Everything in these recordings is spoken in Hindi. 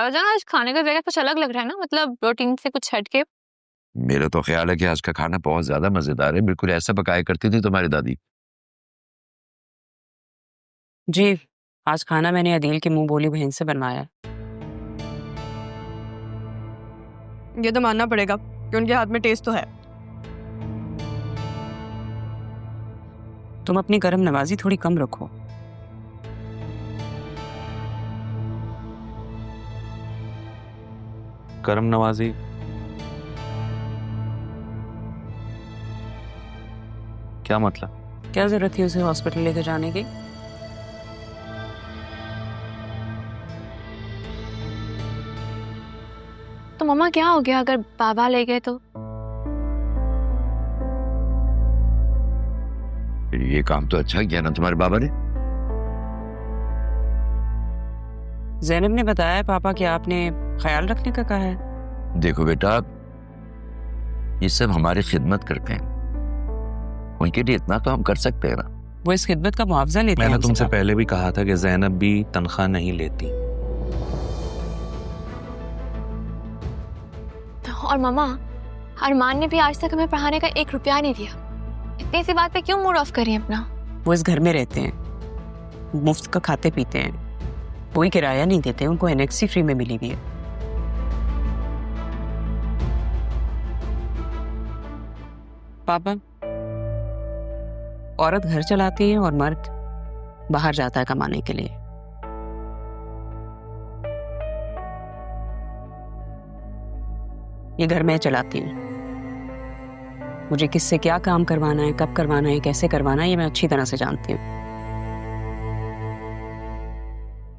जान आज खाने का जगह कुछ अलग लग रहा है ना, मतलब प्रोटीन से कुछ हटके। मेरा तो ख्याल है कि आज का खाना बहुत ज्यादा मजेदार है, बिल्कुल ऐसा पकाया करती थी तुम्हारी दादी। जी, आज खाना मैंने अदील की मुंह बोली बहन से बनवाया है। ये तो मानना पड़ेगा कि उनके हाथ में टेस्ट तो है। तुम अपनी गरम नवाजी थोड़ी कम रखो। करम नवाजी? क्या मतलब? क्या जरूरत थी उसे हॉस्पिटल लेकर जाने की? तो मम्मा क्या हो गया अगर बाबा ले गए तो? ये काम तो अच्छा किया ना तुम्हारे बाबा ने। ज़ैनब ने बताया पापा कि आपने ख्याल रखने का कहा है। देखो बेटा, ये सब हमारी खिदमत करते हैं, उनके लिए इतना तो हम कर सकते हैं ना। वो इस खिदमत का मुआवजा लेते हैं। मैंने तुमसे पहले भी कहा था कि ज़ैनब भी तनख्वाह नहीं लेती। और मम्मा, अरमान ने भी आज तक हमें पढ़ाने का 1 रुपया नहीं दिया। इतनी सी बात पे क्यों मूड ऑफ करें अपना? वो इस घर में रहते हैं, मुफ्त का खाते पीते हैं, कोई किराया नहीं देते, उनको एनेक्सी फ्री में मिली हुई है। पापा, औरत घर चलाती है और मर्द बाहर जाता है कमाने के लिए। ये घर मैं चलाती हूँ। मुझे किससे क्या काम करवाना है, कब करवाना है, कैसे करवाना है, ये मैं अच्छी तरह से जानती हूँ।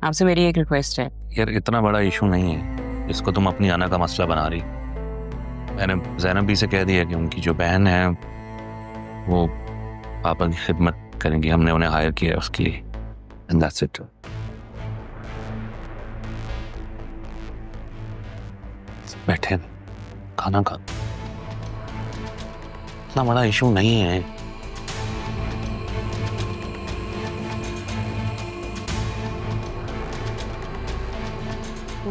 आपसे मेरी एक रिक्वेस्ट है। यार इतना बड़ा इशू नहीं है, इसको तुम अपनी आना का मसला बना रही। मैंने ज़ैनब भी से कह दिया कि उनकी जो बहन है वो पापा की खिदमत करेंगी, हमने उन्हें हायर किया है उसके लिए। And that's it. बैठे खाना खा, इतना बड़ा इशू नहीं है।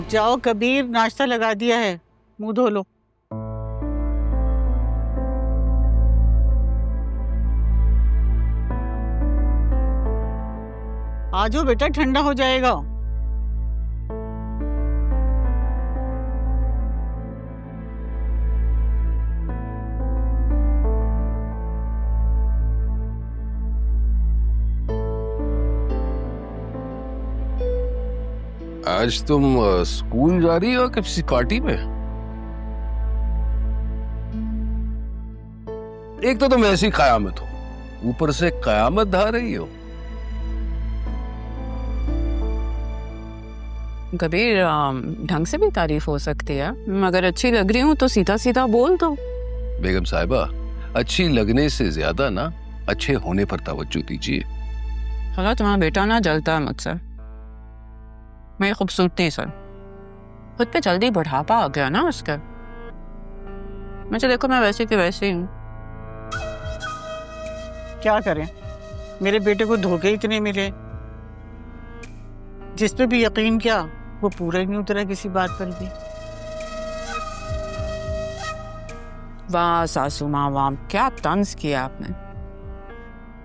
जाओ कबीर, नाश्ता लगा दिया है, मुंह धो लो। आ जाओ बेटा, ठंडा हो जाएगा। आज तुम स्कूल जा रही हो किसी पार्टी में? एक तो तुम ऐसी कयामत हो, ऊपर से कयामत ढा रही हो। कबीर, ढंग से भी तारीफ हो सकती है, अगर अच्छी लग रही हूँ तो सीधा सीधा बोल दो। बेगम साहिबा, अच्छी लगने से ज्यादा ना अच्छे होने पर तवज्जो दीजिए। चलो, तुम्हारा बेटा ना जलता है मुझसे, मेरी खूबसूरती सर। खुद पे जल्दी बुढ़ापा आ गया ना उसका। मुझे देखो, मैं वैसे की वैसे ही हूँ। क्या करें, मेरे बेटे को धोखे इतने मिले, जिस पे भी यकीन किया वो पूरा ही नहीं उतरा किसी बात पर भी। वाह सासू माँ, वाह, क्या तंज किया आपने।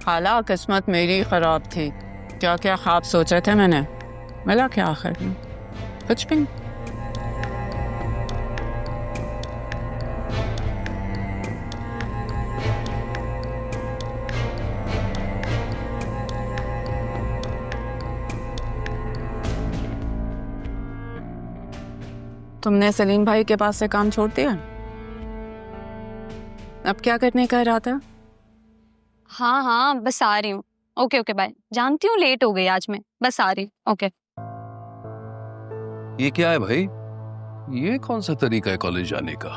खाला, किस्मत मेरी खराब थी। क्या क्या ख्वाब सोचे थे मैंने, मिला क्या आखिर में? कुछ भी नहीं। तुमने सलीम भाई के पास से काम छोड़ दिया? अब क्या करने का इरादा? हाँ हाँ, बस आ रही हूँ। Okay okay, bye. जानती हूँ लेट हो गई आज मैं, बस आ रही हूँ। ओके। ये क्या है भाई, ये कौन सा तरीका है कॉलेज जाने का?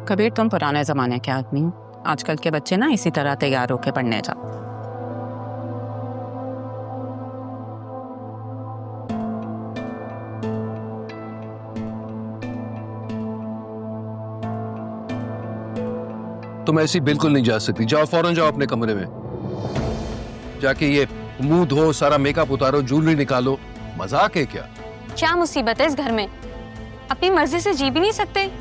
कबीर, तुम पुराने जमाने के आदमी हो। आजकल के बच्चे ना इसी तरह तैयार होके पढ़ने जाते। तुम ऐसी बिल्कुल नहीं जा सकती, जाओ फौरन जाओ अपने कमरे में। जाके ये मुंह धो, सारा मेकअप उतारो, ज्वेलरी निकालो। मजाक है क्या? क्या मुसीबत है इस घर में? अपनी मर्जी से जी भी नहीं सकते?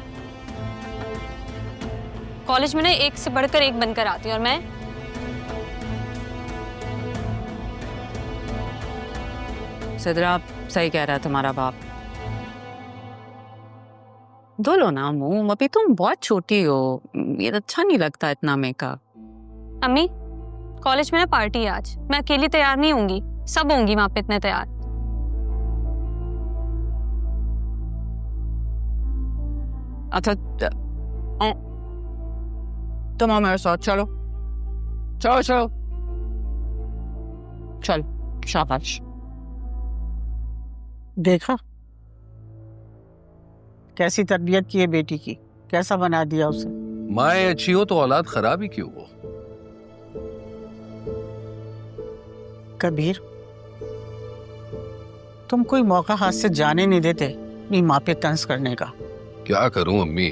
कॉलेज में ना एक से बढ़कर एक बनकर आती हूँ और मैं सिद्रा, सही कह रहा है तुम्हारा बाप। धो लो ना मुंह, अभी तुम बहुत छोटी हो, ये अच्छा नहीं लगता इतना मेकअप। अम्मी, कॉलेज में ना पार्टी है आज, मैं अकेली तैयार नहीं होंगी, सब होंगी वहां पे इतने तैयार। अच्छा तुम आओ मेरे साथ, चलो चलो चलो चल, शाबाश। देखा कैसी तरबियत की है बेटी की, कैसा बना दिया उसे। माए अच्छी हो तो औलाद खराब ही क्यों हो? कबीर, तुम कोई मौका हाथ से जाने नहीं देते अपनी माँ पे तंज करने का। क्या करूं अम्मी,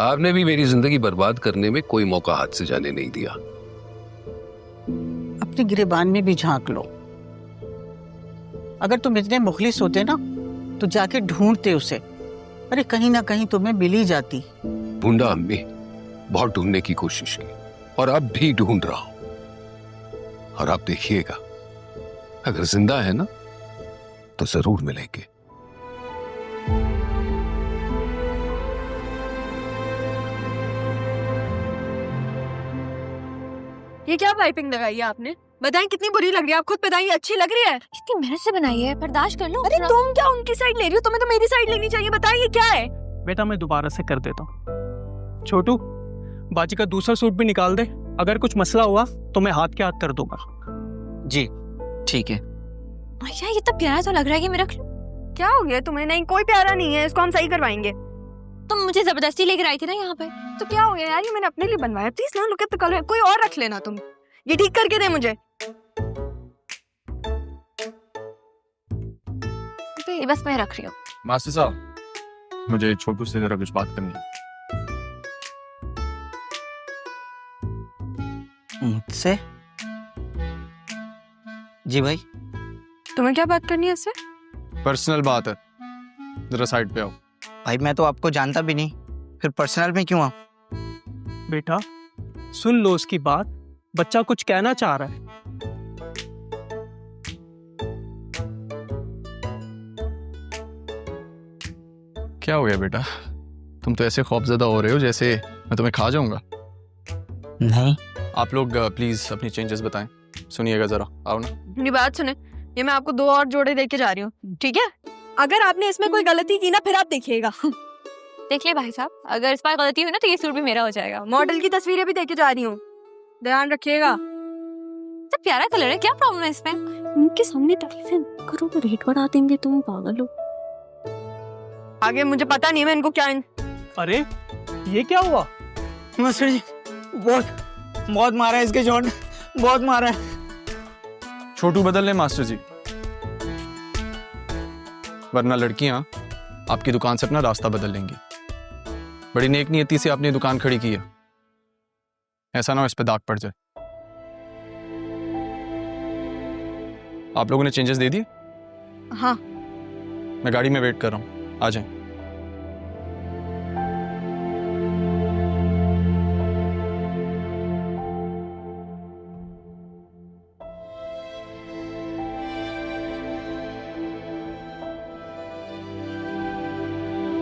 आपने भी मेरी जिंदगी बर्बाद करने में कोई मौका हाथ से जाने नहीं दिया। अपनी गिरेबान में भी झांक लो। अगर तुम इतने मुखलिस होते ना तो जाके ढूंढते उसे। अरे कहीं ना कहीं तुम्हें मिल ही जाती। ढूंढा अम्मी, बहुत ढूंढने की कोशिश की और अब भी ढूंढ रहा हूं। और आप देखिएगा, अगर जिंदा है ना तो जरूर मिलेंगे। ये क्या पाइपिंग लगाई है आपने? बताएं कितनी बुरी लग रही है, आप खुद बताइए। अच्छी लग रही है? इतनी मेहनत से बनाई है, बर्दाश्त कर लो। अरे तुम क्या उनकी साइड ले रही हो? तुम्हें तो मेरी साइड लेनी चाहिए। बताइए क्या है? बेटा मैं दोबारा से कर देता हूँ। छोटू, बाजी का दूसरा सूट भी निकाल दे, अगर कुछ मसला हुआ तो मैं हाथ के हाथ कर दूंगा। जी ठीक है। भैया ये तो प्यारा तो लग रहा है कि मैं रख लूं। क्या हो गया तुम्हें? नहीं कोई प्यारा नहीं है, इसको हम सही करवाएंगे। तुम मुझे जबरदस्ती लेकर आई थी ना यहाँ पे। तो क्या हो गया यार, ये मैंने अपने लिए बनवाया। प्लीज ना लुक एट द कलर, कोई और रख लेना। तुम ये ठीक करके दे मुझे। ये बस मैं रख रही हूँ। मास्टर साहब, मुझे छोटू से जरा कुछ बात करनी है। मुझसे? जी भाई। तुम्हें क्या बात करनी है इससे? पर्सनल बात है, जरा साइड पे आओ। भाई मैं तो आपको जानता भी नहीं, फिर पर्सनल में क्यों आऊं? बेटा सुन लो उसकी बात, बच्चा कुछ कहना चाह रहा है। क्या हो गया बेटा, तुम तो ऐसे खौफजदा हो रहे हो जैसे मैं तुम्हें खा जाऊंगा। नहीं। आप लोग प्लीज अपनी चेंजेस बताएं। सुनिएगा जरा, आओ ना। अपनी बात सुने, ये मैं आपको 2 और जोड़े देके जा रही हूँ, ठीक है? अगर आपने इसमें कोई गलती की ना, फिर आप देखिएगा। देख ले भाई साहब, अगर इस बार गलती हुई ना तो ये सूट भी मेरा हो जाएगा। मॉडल की तस्वीरें भी देके जा रही हूँ, ध्यान रखिएगा। तो प्यारा कलर है, क्या प्रॉब्लम है इसमें? उनके सामने तारीफें करो तो रेट बढ़ा देंगे, तुम पागल हो। आगे मुझे पता नहीं है मैं इनको क्या अरे ये क्या हुआ? मास्टर जी, बहुत मारा है इसके चोट, बहुत मारा है। छोटू बदल ले मास्टर जी, वरना लड़कियां आपकी दुकान से अपना रास्ता बदल लेंगी। बड़ी नेक नियति से आपने दुकान खड़ी की है, ऐसा ना हो इस पे दाग पड़ जाए। आप लोगों ने चेंजेस दे दिए? हाँ। मैं गाड़ी में वेट कर रहा हूँ, आ जाएं।